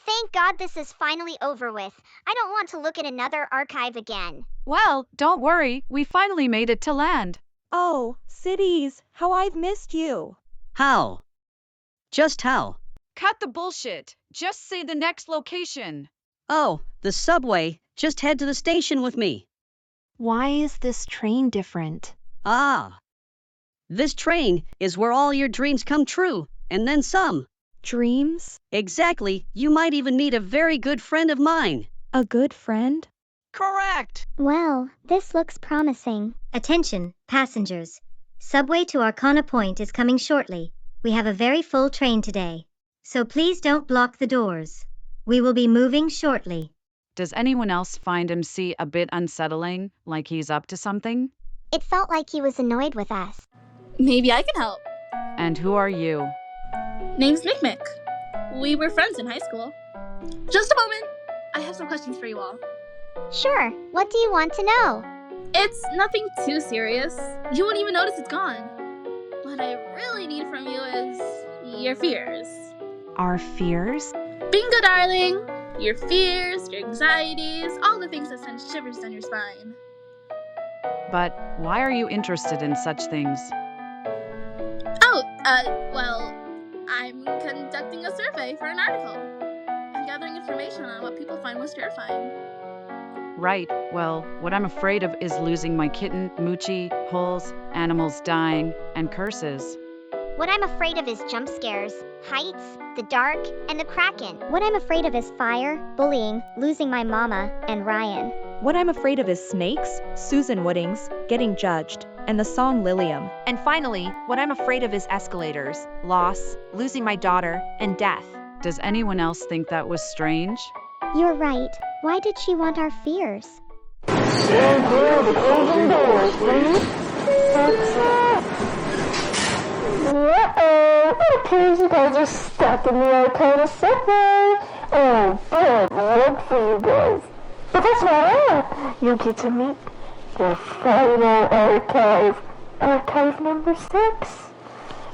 Thank God this is finally over with. I don't want to look at another archive again. Well, don't worry, we finally made it to land. Oh, cities, how I've missed you. How? Just how? Cut the bullshit. Just say the next location. Oh, the subway. Just head to the station with me. Why is this train different? Ah. This train is where all your dreams come true, and then some. Dreams? Exactly. You might even meet a very good friend of mine. A good friend? Correct. Well, this looks promising. Attention, passengers. Subway to Arcana Point is coming shortly. We have a very full train today. So please don't block the doors. We will be moving shortly. Does anyone else find Emcee a bit unsettling, like he's up to something? It felt like he was annoyed with us. Maybe I can help. And who are you? Name's Mick. We were friends in high school. Just a moment. I have some questions for you all. Sure, what do you want to know? It's nothing too serious. You won't even notice it's gone. What I really need from you is your fears. Our fears? Bingo, darling! Your fears, your anxieties, all the things that send shivers down your spine. But why are you interested in such things? Oh, well, I'm conducting a survey for an article. I'm gathering information on what people find most terrifying. Right, well, what I'm afraid of is losing my kitten, Moochie, holes, animals dying, and curses. What I'm afraid of is jump scares, heights, the dark, and the Kraken. What I'm afraid of is fire, bullying, losing my mama, and Ryan. What I'm afraid of is snakes, Susan Woodings, getting judged, and the song Lilium. And finally, what I'm afraid of is escalators, loss, losing my daughter, and death. Does anyone else think that was strange? You're right. Why did she want our fears? Uh-oh, it appears you guys are stuck in the Arcana subway. Oh, bad luck for you guys. But that's not all. You get to meet the final archive. Archive number 6.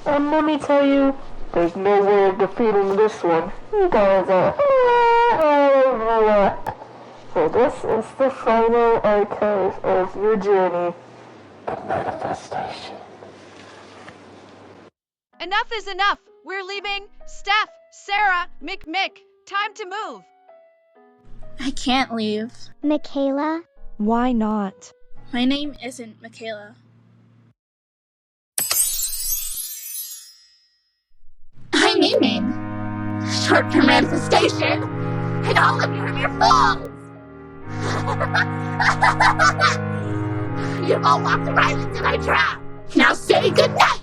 And let me tell you, there's no way of defeating this one. You guys are all over luck. So this is the final archive of your journey. The manifestation. Enough is enough! We're leaving! Steph, Sarah, Mick, time to move! I can't leave. Michaela? Why not? My name isn't Michaela. I'm Eaming. Short for manifestation, and all of you are mere fools! You've all walked right into my trap! Now say goodnight!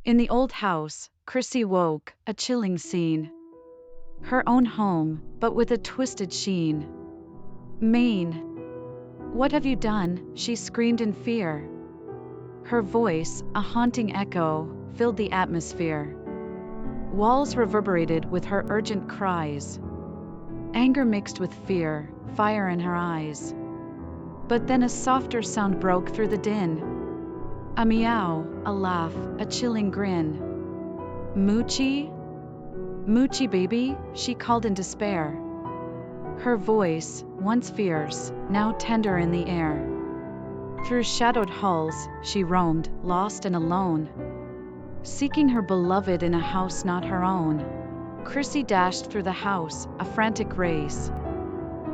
In the old house, Chrissy woke, a chilling scene. Her own home, but with a twisted sheen. Maine. What have you done? She screamed in fear. Her voice, a haunting echo, filled the atmosphere. Walls reverberated with her urgent cries. Anger mixed with fear, fire in her eyes. But then a softer sound broke through the din. A meow, a laugh, a chilling grin. Moochie? Moochie baby, she called in despair. Her voice, once fierce, now tender in the air. Through shadowed halls, she roamed, lost and alone. Seeking her beloved in a house not her own. Chrissy dashed through the house, a frantic race.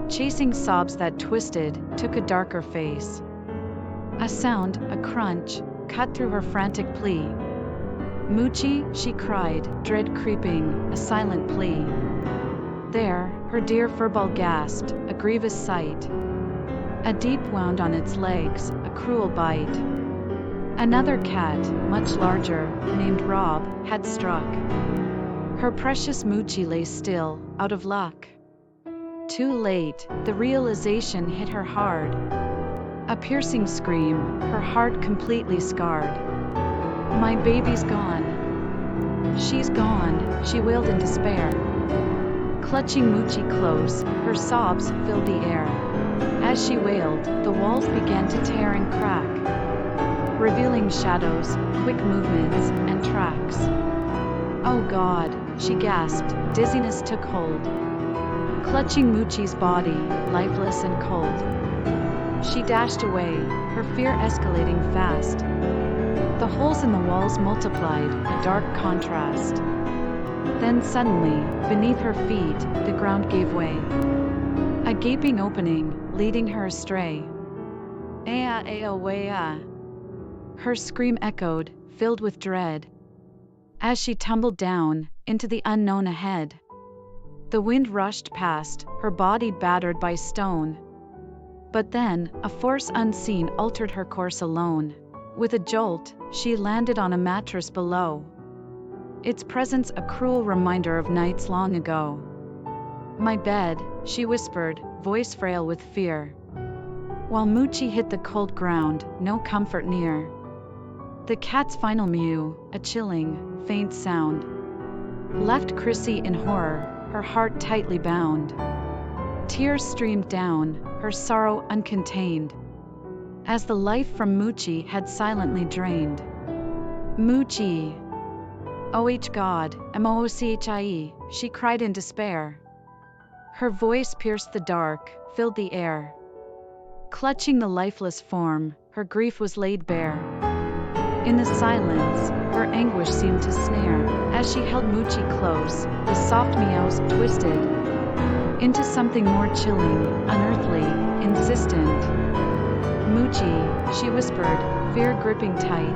Chasing sobs that twisted, took a darker face. A sound, a crunch, cut through her frantic plea. Moochie, she cried, dread creeping, a silent plea. There, her dear furball gasped, a grievous sight. A deep wound on its legs, a cruel bite. Another cat, much larger, named Rob, had struck. Her precious Moochie lay still, out of luck. Too late, the realization hit her hard. A piercing scream, her heart completely scarred. My baby's gone. She's gone, she wailed in despair. Clutching Moochie close, her sobs filled the air. As she wailed, the walls began to tear and crack. revealing shadows, quick movements, and tracks. Oh God, she gasped. Dizziness took hold, clutching Moochie's body, lifeless and cold. She dashed away, her fear escalating fast. The holes in the walls multiplied, a dark contrast. Then suddenly, beneath her feet, the ground gave way. A gaping opening, leading her astray. Ea ea wea. Her scream echoed, filled with dread, as she tumbled down into the unknown ahead. The wind rushed past, her body battered by stone. But then, a force unseen altered her course alone. With a jolt, she landed on a mattress below, its presence a cruel reminder of nights long ago. My bed, she whispered, voice frail with fear, while Moochie hit the cold ground, no comfort near. The cat's final mew, a chilling, faint sound, left Chrissy in horror, her heart tightly bound. Tears streamed down, her sorrow uncontained, as the life from Moochie had silently drained. Moochie! Oh God, Moochie, she cried in despair. Her voice pierced the dark, filled the air. Clutching the lifeless form, her grief was laid bare. In the silence, her anguish seemed to snare. As she held Moochie close, the soft meows twisted into something more chilling, unearthly, insistent. Moochie, she whispered, fear gripping tight.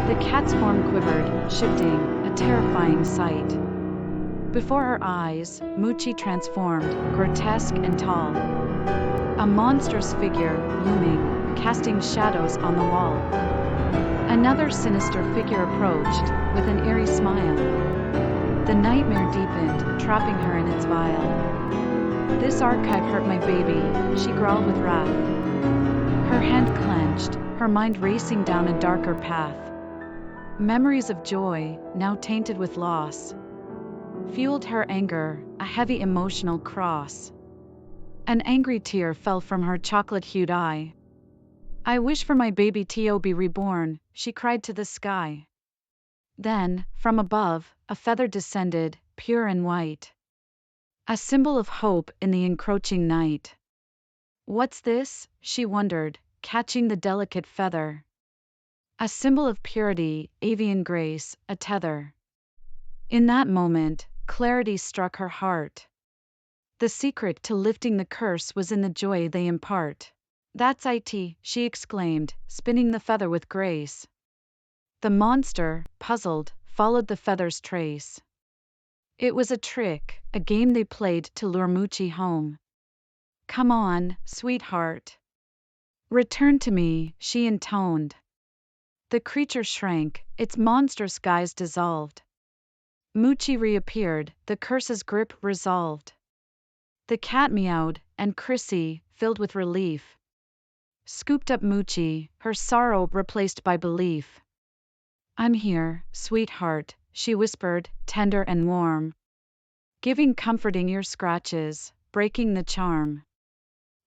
The cat's form quivered, shifting, a terrifying sight. Before her eyes, Moochie transformed, grotesque and tall. A monstrous figure, looming, casting shadows on the wall. Another sinister figure approached, with an eerie smile. The nightmare deepened, trapping her in its vial. This archive hurt my baby, she growled with wrath. Her hand clenched, her mind racing down a darker path. Memories of joy, now tainted with loss, fueled her anger, a heavy emotional cross. An angry tear fell from her chocolate-hued eye. I wish for my baby to be reborn, she cried to the sky. Then, from above, a feather descended, pure and white, a symbol of hope in the encroaching night. What's this? She wondered, catching the delicate feather. A symbol of purity, avian grace, a tether. In that moment, clarity struck her heart. The secret to lifting the curse was in the joy they impart. That's it, she exclaimed, spinning the feather with grace. The monster, puzzled, followed the feather's trace. It was a trick, a game they played to lure Moochie home. Come on, sweetheart. Return to me, she intoned. The creature shrank, its monstrous guise dissolved. Moochie reappeared, the curse's grip resolved. The cat meowed, and Chrissy, filled with relief, scooped up Moochie, her sorrow replaced by belief. I'm here, sweetheart, she whispered, tender and warm, giving comforting your scratches, breaking the charm.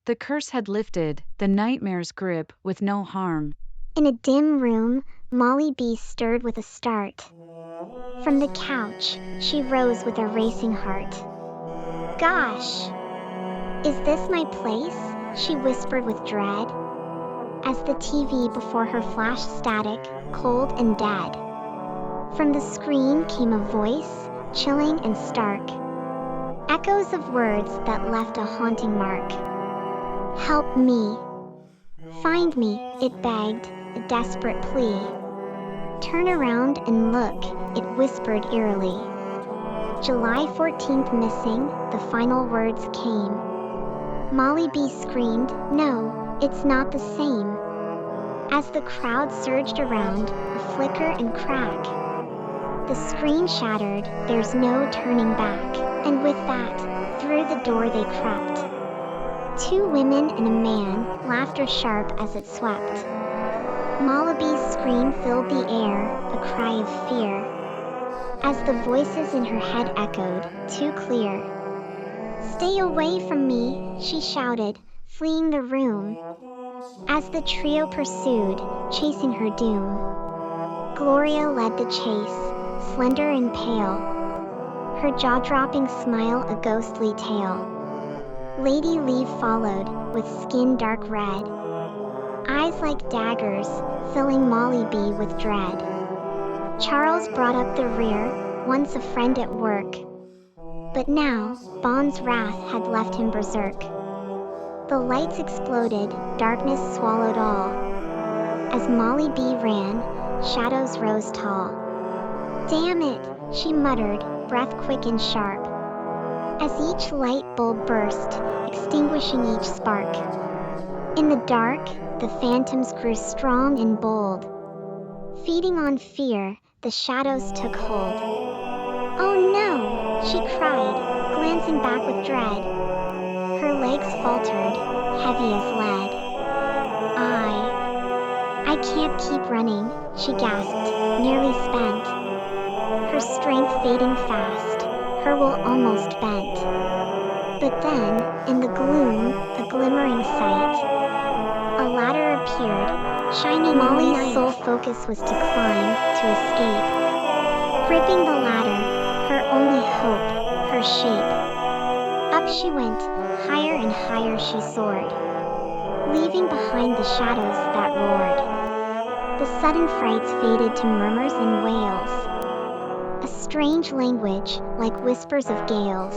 The curse had lifted, the nightmare's grip, with no harm. In a dim room, Molly B stirred with a start. From the couch, she rose with a racing heart. Gosh! Is this my place? She whispered with dread, as the TV before her flashed static, cold and dead. From the screen came a voice, chilling and stark. Echoes of words that left a haunting mark. Help me. Find me, it begged, a desperate plea. Turn around and look, it whispered eerily. July 14th missing, the final words came. Molly B screamed, no, it's not the same. As the crowd surged around, a flicker and crack. The screen shattered, there's no turning back. And with that, through the door they crept. 2 women and a man, laughter sharp as it swept. Malaby's scream filled the air, a cry of fear, as the voices in her head echoed, too clear. Stay away from me, she shouted, fleeing the room. As the trio pursued, chasing her doom, Gloria led the chase, slender and pale, her jaw-dropping smile a ghostly tale. Lady Leave followed, with skin dark red, eyes like daggers, filling Molly B with dread. Charles brought up the rear, once a friend at work, but now, Bond's wrath had left him berserk. The lights exploded, darkness swallowed all. As Molly B ran, shadows rose tall. Damn it, she muttered, breath quick and sharp, as each light bulb burst, extinguishing each spark. In the dark, the phantoms grew strong and bold. Feeding on fear, the shadows took hold. Oh no, she cried, glancing back with dread. Her legs faltered, heavy as lead. I can't keep running, she gasped, nearly spent. Her strength fading fast, her will almost bent. But then, in the gloom, a glimmering sight. A ladder appeared, shining. Molly's sole focus was to climb, to escape. Gripping the ladder, her only hope, her shape. Up she went, higher and higher she soared, leaving behind the shadows that roared. The sudden frights faded to murmurs and wails, a strange language, like whispers of gales.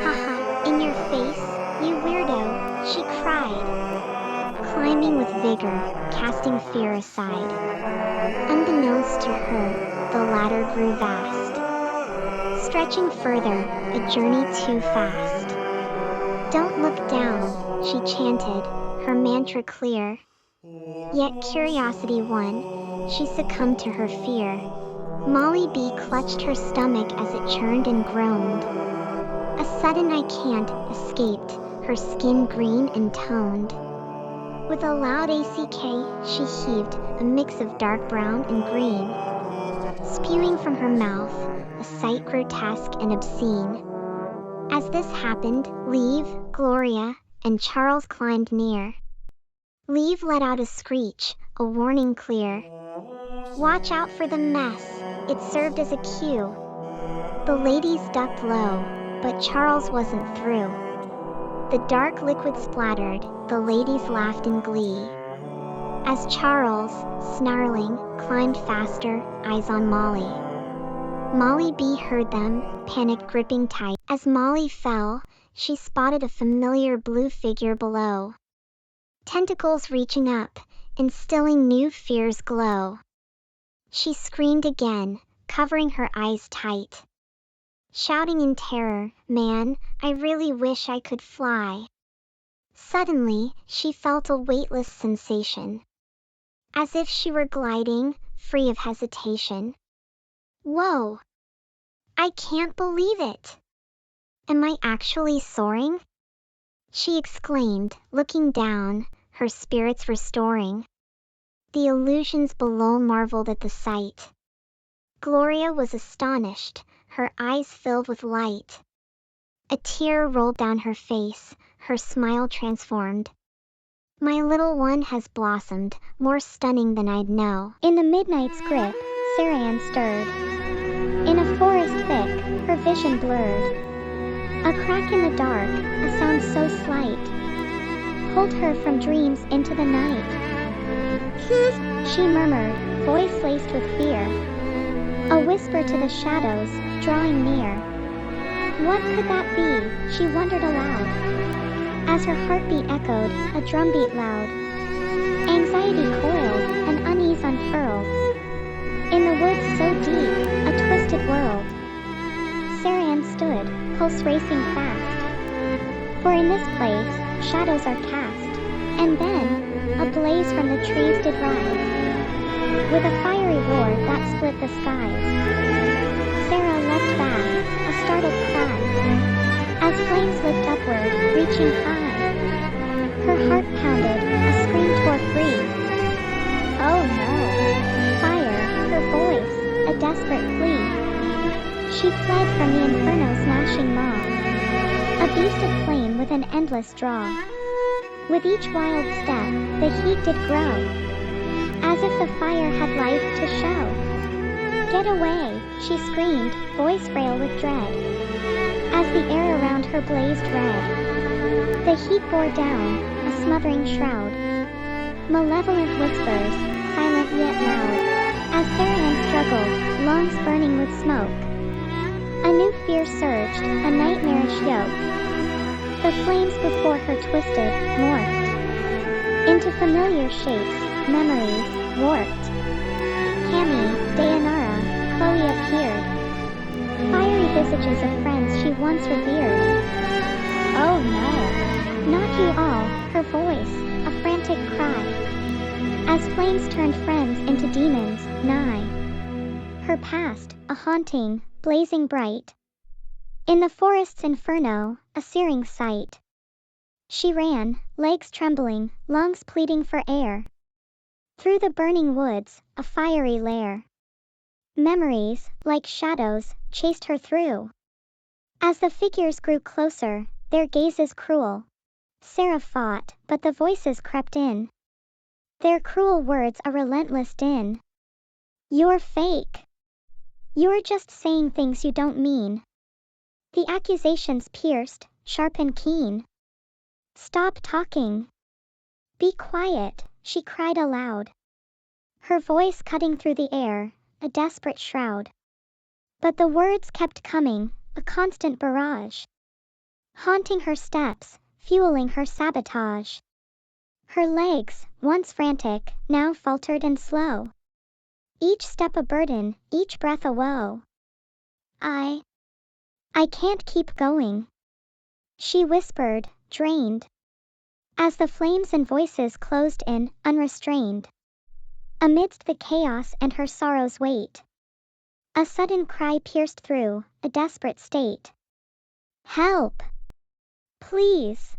Haha, in your face, you weirdo, she cried, climbing with vigor, casting fear aside. Unbeknownst to her, the ladder grew vast, stretching further, a journey too fast. Don't look down, she chanted, her mantra clear. Yet curiosity won, she succumbed to her fear. Molly B clutched her stomach as it churned and groaned. A sudden I can't escaped, her skin green and toned. With a loud ACK, she heaved, a mix of dark brown and green, spewing from her mouth, a sight grotesque and obscene. As this happened, Leave, Gloria, and Charles climbed near. Leave let out a screech, a warning clear. Watch out for the mess, it served as a cue. The ladies ducked low, but Charles wasn't through. The dark liquid splattered, the ladies laughed in glee. As Charles, snarling, climbed faster, eyes on Molly. Molly B heard them, panic gripping tight. As Molly fell, she spotted a familiar blue figure below. Tentacles reaching up, instilling new fear's glow. She screamed again, covering her eyes tight, shouting in terror, "Man, I really wish I could fly." Suddenly, she felt a weightless sensation, as if she were gliding, free of hesitation. Whoa! I can't believe it! Am I actually soaring? She exclaimed, looking down, her spirits restoring. The illusions below marveled at the sight. Gloria was astonished, her eyes filled with light. A tear rolled down her face, her smile transformed. My little one has blossomed, more stunning than I'd know. In the midnight's grip, Saran stirred. In a forest thick, her vision blurred. A crack in the dark, a sound so slight, pulled her from dreams into the night. She murmured, voice laced with fear, a whisper to the shadows, drawing near. What could that be? She wondered aloud, as her heartbeat echoed, a drumbeat loud. Anxiety coiled, an unease unfurled. In the woods so deep, a twisted world. Saran stood, pulse racing fast. For in this place, shadows are cast. And then, a blaze from the trees did rise, with a fiery roar that split the skies. Sarah leapt back, a startled cry, as flames licked upward, reaching high. Her heart pounded, a scream tore free. Oh no! Fire, her voice, a desperate plea. She fled from the inferno's gnashing maw, a beast of flame with an endless draw. With each wild step, the heat did grow, as if the fire had life to show. Get away, she screamed, voice frail with dread, as the air around her blazed red. The heat bore down, a smothering shroud. Malevolent whispers, silent yet loud, as Theranon struggled, lungs burning with smoke. A new fear surged, a nightmarish yoke. The flames before her twisted, morphed into familiar shapes, memories, warped. Cammy, Dayanara, Chloe appeared, fiery visages of friends she once revered. Oh no, not you all, her voice, a frantic cry, as flames turned friends into demons, nigh. Her past, a haunting, blazing bright, in the forest's inferno, a searing sight. She ran, legs trembling, lungs pleading for air, through the burning woods, a fiery lair. Memories, like shadows, chased her through. As the figures grew closer, their gazes cruel, Sarah fought, but the voices crept in, their cruel words a relentless din. You're fake. You're just saying things you don't mean. The accusations pierced, sharp and keen. Stop talking. Be quiet, she cried aloud, her voice cutting through the air, a desperate shroud. But the words kept coming, a constant barrage, haunting her steps, fueling her sabotage. Her legs, once frantic, now faltered and slow, each step a burden, each breath a woe. I can't keep going, she whispered, drained, as the flames and voices closed in, unrestrained. Amidst the chaos and her sorrow's weight, a sudden cry pierced through, a desperate state. Help! Please!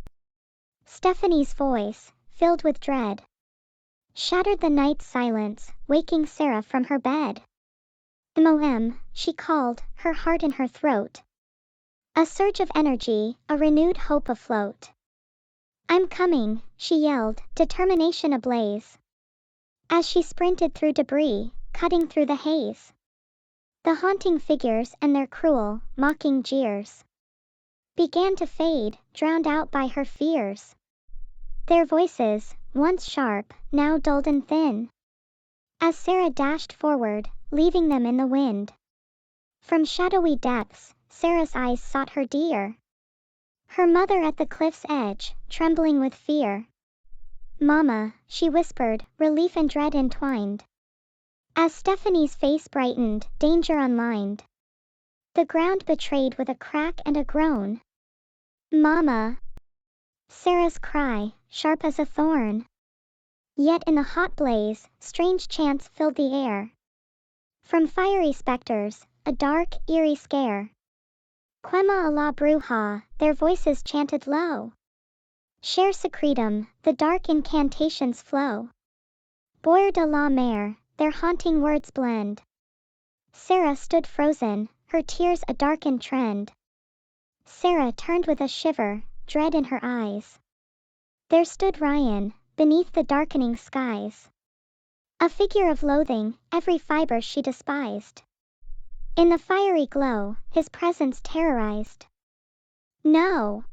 Stephanie's voice, filled with dread, shattered the night's silence, waking Sarah from her bed. Mom, she called, her heart in her throat, a surge of energy, a renewed hope afloat. I'm coming, she yelled, determination ablaze, as she sprinted through debris, cutting through the haze. The haunting figures and their cruel, mocking jeers began to fade, drowned out by her fears. Their voices, once sharp, now dulled and thin, as Sarah dashed forward, leaving them in the wind. From shadowy depths, Sarah's eyes sought her dear, her mother at the cliff's edge, trembling with fear. Mama, she whispered, relief and dread entwined, as Stephanie's face brightened, danger unlined. The ground betrayed with a crack and a groan. Mama! Sarah's cry, sharp as a thorn. Yet in the hot blaze, strange chants filled the air. From fiery specters, a dark, eerie scare. Quema a la bruja, their voices chanted low. Share secretum, the dark incantations flow. Boyer de la mer, their haunting words blend. Sarah stood frozen, her tears a darkened trend. Sarah turned with a shiver, dread in her eyes. There stood Ryan, beneath the darkening skies, a figure of loathing, every fiber she despised. In the fiery glow, his presence terrorized. No!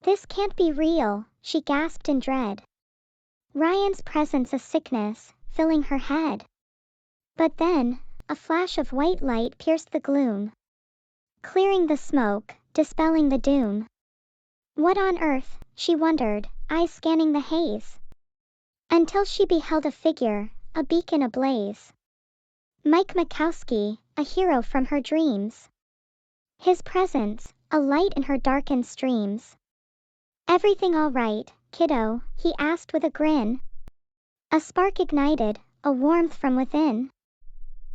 This can't be real, she gasped in dread. Ryan's presence a sickness, filling her head. But then, a flash of white light pierced the gloom, clearing the smoke, dispelling the doom. What on earth, she wondered, eyes scanning the haze, until she beheld a figure, a beacon ablaze. Mike Makowski, a hero from her dreams. His presence, a light in her darkened streams. Everything all right, kiddo? He asked with a grin. A spark ignited, a warmth from within.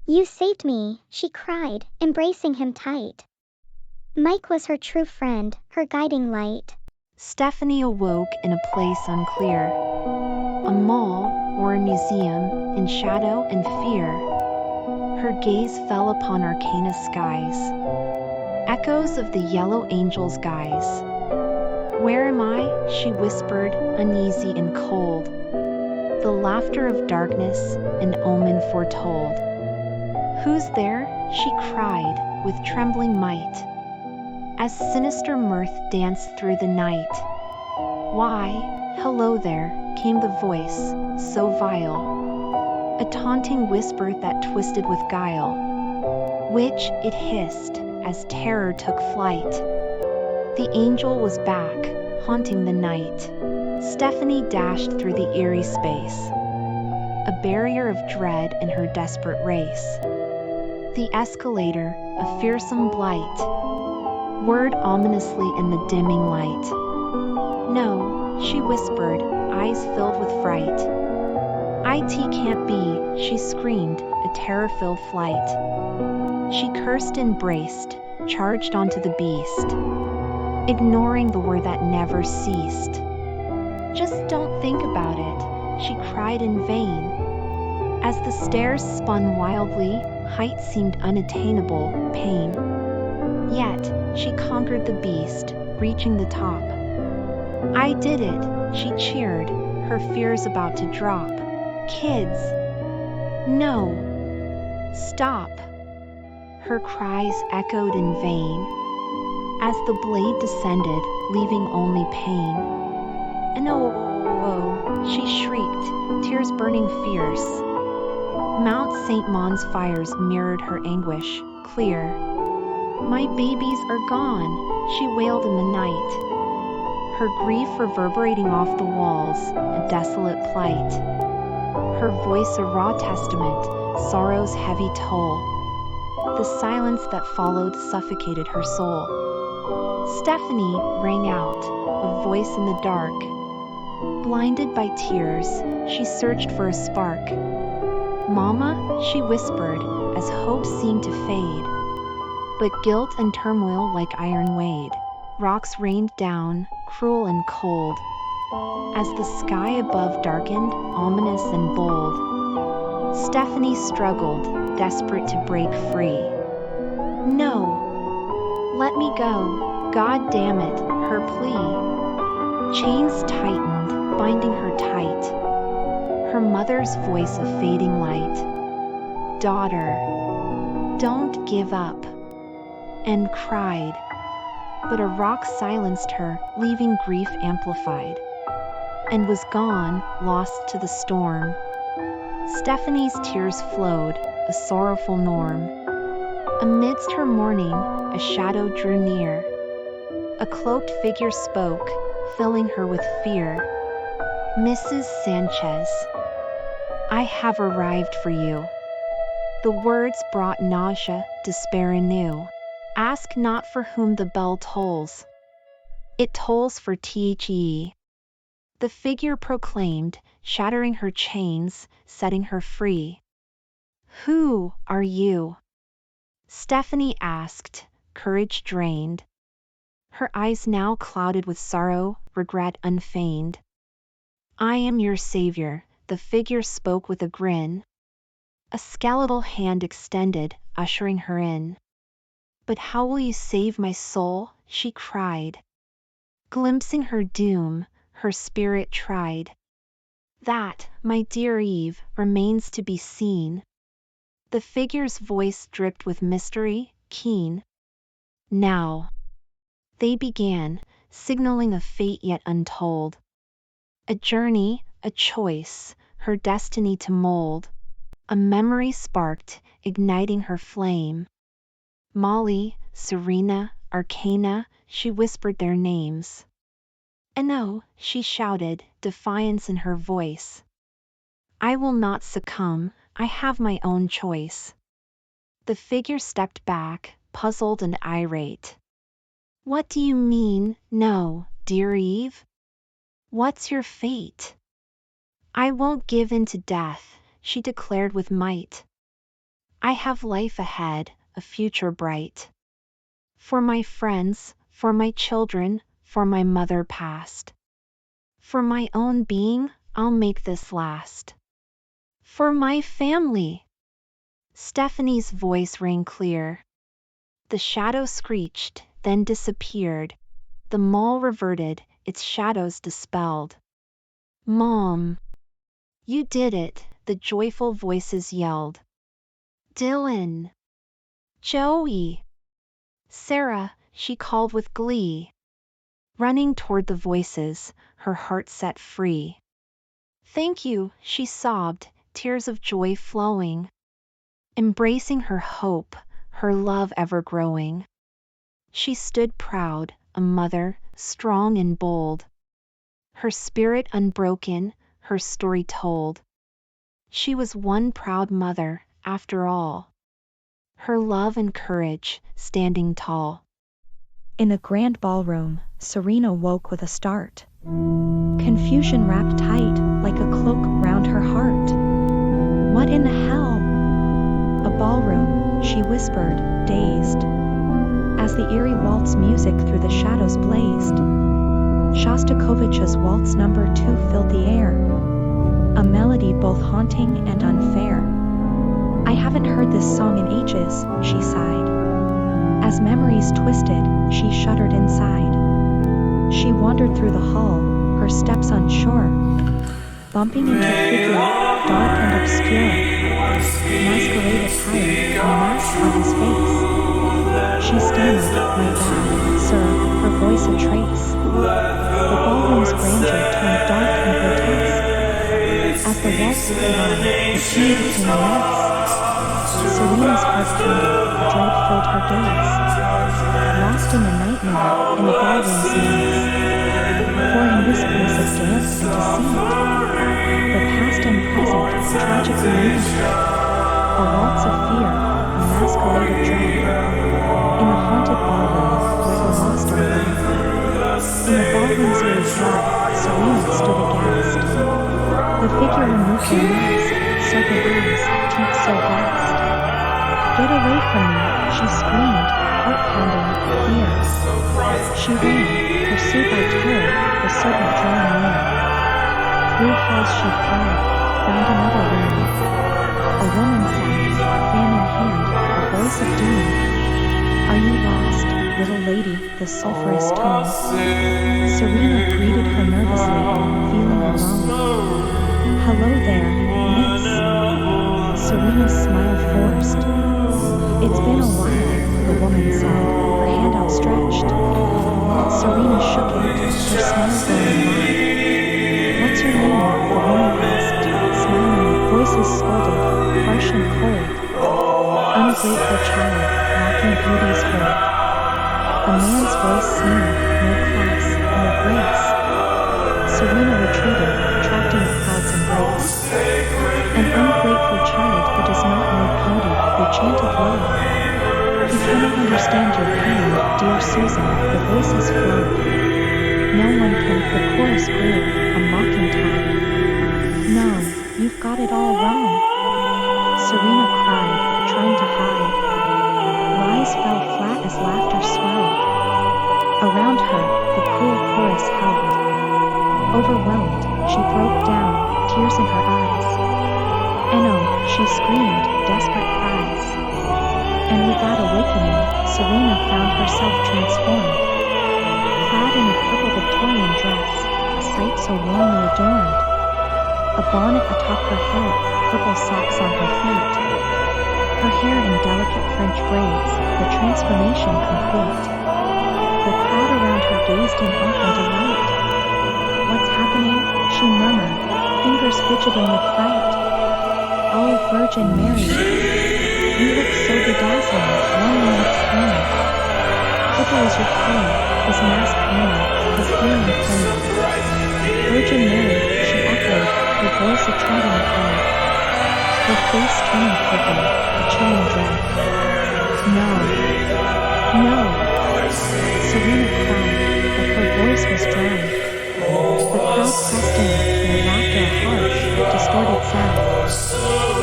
You saved me, she cried, embracing him tight. Mike was her true friend, her guiding light. Stephanie awoke in a place unclear, a mall or a museum in shadow and fear. Her gaze fell upon Arcana skies, echoes of the yellow angel's guise. Where am I? She whispered, uneasy and cold. The laughter of darkness, an omen foretold. Who's there? She cried, with trembling might, as sinister mirth danced through the night. Why, hello there, came the voice, so vile, a taunting whisper that twisted with guile. Witch, it hissed, as terror took flight. The angel was back, haunting the night. Stephanie dashed through the eerie space, a barrier of dread in her desperate race. The escalator, a fearsome blight, whirred ominously in the dimming light. No, she whispered, eyes filled with fright. It can't be, she screamed, a terror-filled flight. She cursed and braced, charged onto the beast, ignoring the word that never ceased. Just don't think about it, she cried in vain. As the stairs spun wildly, height seemed unattainable, pain. Yet, she conquered the beast, reaching the top. I did it, she cheered, her fears about to drop. Kids! No! Stop! Her cries echoed in vain as the blade descended, leaving only pain. And oh, she shrieked, tears burning fierce. Mount St. Maun's fires mirrored her anguish, clear. My babies are gone, she wailed in the night, her grief reverberating off the walls, a desolate plight. Her voice a raw testament, sorrow's heavy toll. The silence that followed suffocated her soul. Stephanie rang out, a voice in the dark. Blinded by tears, she searched for a spark. Mama, she whispered, as hope seemed to fade. But guilt and turmoil like iron weighed. Rocks rained down, cruel and cold, as the sky above darkened, ominous and bold. Stephanie struggled, desperate to break free. No! Let me go, God damn it, her plea. Chains tightened, binding her tight. Her mother's voice a fading light. Daughter, don't give up. And cried. But a rock silenced her, leaving grief amplified. And was gone, lost to the storm. Stephanie's tears flowed, a sorrowful norm. Amidst her mourning, a shadow drew near. A cloaked figure spoke, filling her with fear. Mrs. Sanchez, I have arrived for you. The words brought nausea, despair anew. Ask not for whom the bell tolls. It tolls for The The figure proclaimed, shattering her chains, setting her free. Who are you? Stephanie asked, courage drained. Her eyes now clouded with sorrow, regret unfeigned. I am your savior, the figure spoke with a grin. A skeletal hand extended, ushering her in. But how will you save my soul? She cried. Glimpsing her doom, her spirit tried. That, my dear Eve, remains to be seen. The figure's voice dripped with mystery, keen. Now. They began, signaling a fate yet untold. A journey, a choice, her destiny to mold. A memory sparked, igniting her flame. Molly, Serena, Arcana, she whispered their names. And oh, she shouted, defiance in her voice. I will not succumb, I have my own choice. The figure stepped back, puzzled and irate. What do you mean, no, dear Eve? What's your fate? I won't give in to death, she declared with might. I have life ahead, a future bright. For my friends, for my children, for my mother past. For my own being, I'll make this last. For my family. Stephanie's voice rang clear. The shadow screeched, then disappeared. The mall reverted, its shadows dispelled. "Mom, you did it," the joyful voices yelled. "Dylan, Joey, Sarah," she called with glee. Running toward the voices, her heart set free. "Thank you," she sobbed, tears of joy flowing, embracing her hope, her love ever growing. She stood proud, a mother, strong and bold, her spirit unbroken, her story told. She was one proud mother, after all, her love and courage standing tall. In the grand ballroom, Serena woke with a start. Confusion wrapped tight, like a cloak round her heart. "What in the hell?" "A ballroom," she whispered, dazed, as the eerie waltz music through the shadows blazed. Shostakovich's Waltz No. 2 filled the air, a melody both haunting and unfair. "I haven't heard this song in ages," she sighed. As memories twisted, she shuddered inside. She wandered through the hall, her steps unsure, bumping into a figure, dark and obscure, masquerade attire, a mask on his face. She stammered, "My bad, sir," her voice a trace. The ballroom's grandeur turned dark and grotesque. As the waltz played on, the scene became a mess. Serena's heart pounded, dread filled her gaze. Lost in the nightmare, in the ballroom's maze. For in this place of dance and deceit, the past and present tragically meet. A waltz of fear, a masquerade of dread. In the haunted ballroom, where the lost are led. In the ballroom's eerie flood, Serena stood aghast. The figure removed her mask, serpent eyes, teeth so vast. "Get away from me," she screamed, heart pounding with fear. She ran, pursued by terror, the serpent drawing near. Through halls she fled, found another room. A woman says, fan in hand, a voice of doom. "Are you lost, little lady?" the sulphurous tone. Serena greeted her nervously, feeling alone. "Hello there, miss." Serena's smile forced. "It's been a while," the woman said, her hand outstretched. Serena shook it, her smile glowing wide. "What's your name?" the woman asked, smiling, voices scolded, harsh and cold. "Ungrateful child, lacking beauty's hold." A man's voice sneered, "No class, no grace." Serena retreated, trapped in the crowd's embrace. "An ungrateful child who does not know beauty," they chanted low. "He cannot understand your pain, dear Susan," the voices flowed. "No one can," the chorus grew, a mocking tide. "No, you've got it all wrong," Serena cried, trying to hide. Lies fell flat as laughter swelled. Around her, the cruel chorus held. Overwhelmed, she broke down, tears in her eyes. "Eno," she screamed, desperate cries. And with that awakening, Serena found herself transformed. Clad in a purple Victorian dress, a sight so warmly adorned. A bonnet atop her head, purple socks on her feet. Her hair in delicate French braids, the transformation complete. The crowd around her gazed in awe and delight. "What's happening?" she murmured, fingers fidgeting with fright. "Oh, Virgin Mary, you look so bedazzling, one minute flame. Purple is your color, his mask gleaming, his hair in flame." "Virgin Mary," she echoed, her voice a trembling cry. Her face turning purple, a chilling dread. "No, no," Serena cried, but her voice was dry. The crowd pressed in, their laughter a harsh, distorted sound.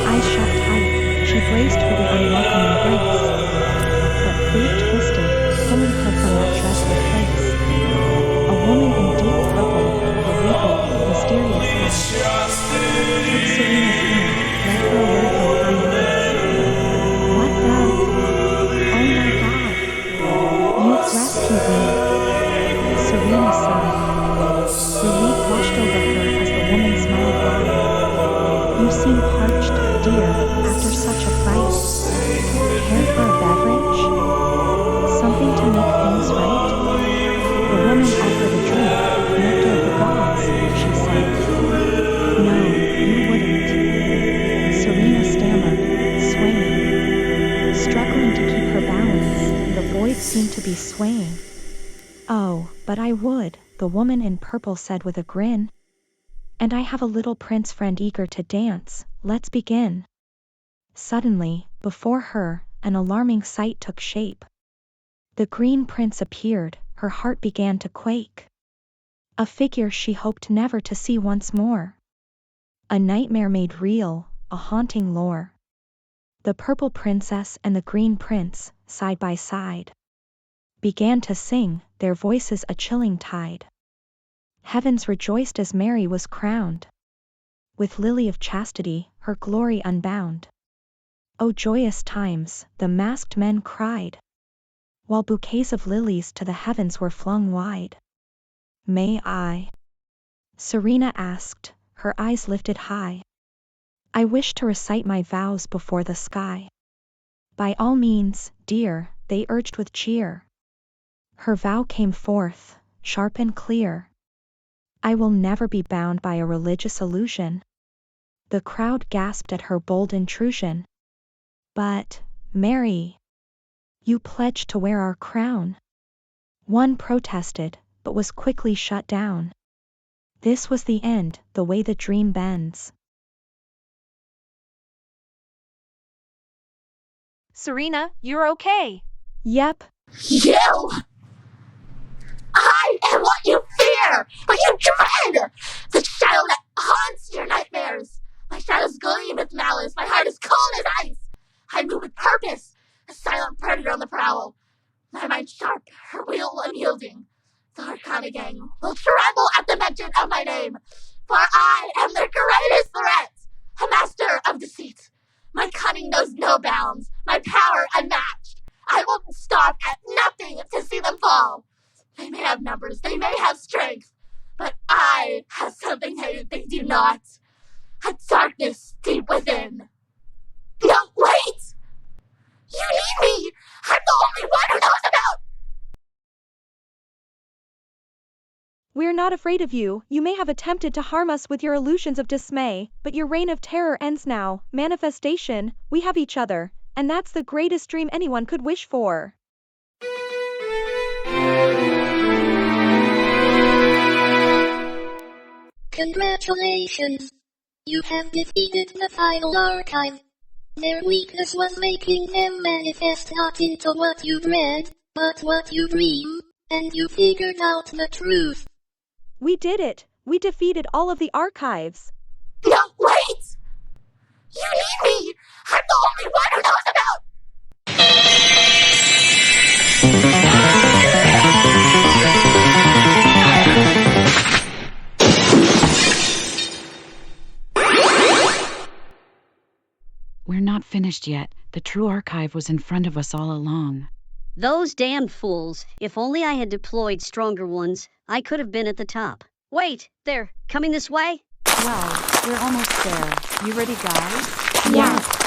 Eyes shut tight, she braced for the unwelcome embrace. But fate twisted, pulling her from that dreadful place. A woman in deep purple, a regal, mysterious eyes, took Serena's hand, led her away from kindness. "What the? Oh my God! You've rescued me!" Serena sighed, You seem parched, dear, after such a fright. Care for a beverage? Something to make things right? The woman offered a drink, nectar of the gods, she said. No, you wouldn't. Serena stammered, swaying. Struggling to keep her balance, the void seemed to be swaying. Oh, but I would, the woman in purple said with a grin. And I have a little prince friend eager to dance, let's begin. Suddenly, before her, an alarming sight took shape. The green prince appeared, her heart began to quake. A figure she hoped never to see once more. A nightmare made real, a haunting lore. The purple princess and the green prince, side by side, began to sing, their voices a chilling tide. Heavens rejoiced as Mary was crowned with lily of chastity, her glory unbound. O joyous times, the masked men cried, while bouquets of lilies to the heavens were flung wide. May I? Serena asked, her eyes lifted high. I wish to recite my vows before the sky. By all means, dear, they urged with cheer. Her vow came forth, sharp and clear. I will never be bound by a religious illusion. The crowd gasped at her bold intrusion. But, Mary, you pledged to wear our crown. One protested, but was quickly shut down. This was the end, the way the dream bends. Serena, you're okay. Yep. You! I am what you fear, what you dread! The shadow that haunts your nightmares! My shadows gleam with malice, my heart is cold as ice! I move with purpose, a silent predator on the prowl. My mind sharp, her will unyielding. The Arcana gang will tremble at the mention of my name, for I am their greatest threat, a master of deceit. My cunning knows no bounds, my power unmatched. I will stop at nothing to see them fall. They may have numbers, they may have strength, but I have something they do not. A darkness deep within. No, wait! You need me! I'm the only one who knows about... We're not afraid of you. You may have attempted to harm us with your illusions of dismay, but your reign of terror ends now. Manifestation, we have each other, and that's the greatest dream anyone could wish for. Congratulations! You have defeated the final archive. Their weakness was making them manifest not into what you dread, but what you dream, and you figured out the truth. We did it! We defeated all of the archives! No, wait! You need me! I'm the only one who knows about... We're not finished yet. The true archive was in front of us all along. Those damned fools. If only I had deployed stronger ones, I could have been at the top. Wait, they're coming this way? Well, we're almost there. You ready, guys? Yes.